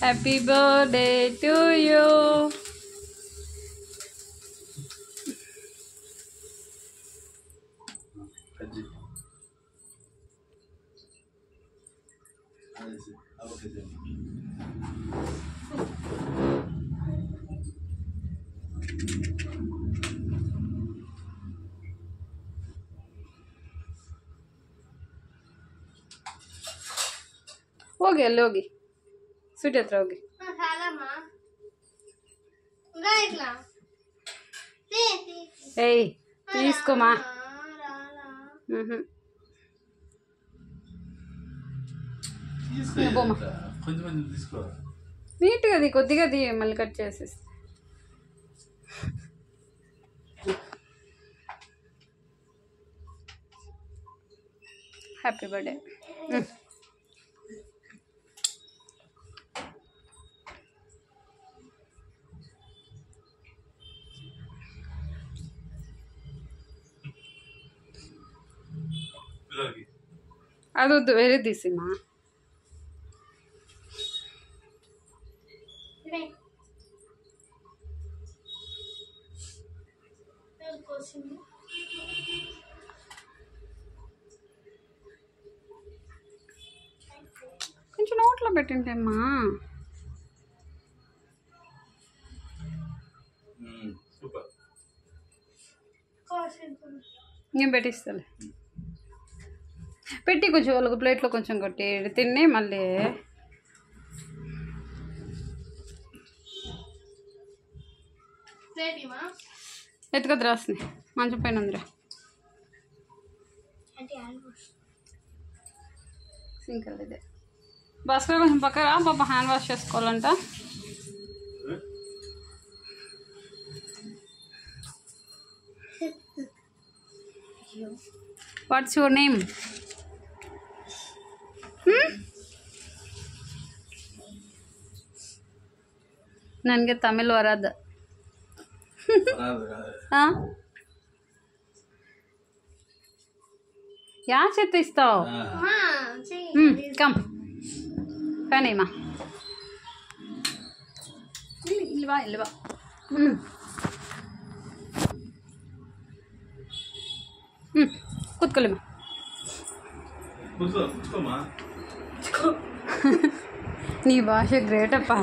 Happy birthday to you. ಹೋಗಿ ಅಲ್ಲಿ ಹೋಗಿ ಸ್ವೀಟ್ ಹತ್ರ ಹೋಗಿ. ఏయ్ తీసుకోమా. నీట్గా అది కొద్దిగా అది మళ్ళీ కట్ చేసేసి. Happy birthday. అదొద్దు, వేరే తీసిమా. కొంచెం నోట్లో పెట్టింటే అమ్మా. నేను పెట్టిస్తాలే. పెట్టి కొంచెం వాళ్ళకి ప్లేట్లో కొంచెం కొట్టి తిని మళ్ళీ ఎత్తుకొద్దు రాస్తుంది మంచం పైన ఉందిరా. సింకల్ ఇదే భాస్కర్ కొంచెం పక్కరా, పాప హ్యాండ్ వాష్ చేసుకోవాలంట. What's your name? ನನಗೆ ತಮಿಳ್ ವರದು. ಯಾ ಚಿತ್ತಿಸ್ತಾವ್? ಕಮ್ ಕಣೇಮ್ಮ ಇಲ್ವಾ ಇಲ್ವಾ. ಕೂತ್ಕೊಳ್ಳಿಮ್ಮ. నీ భాష గ్రేట్ అప్ప.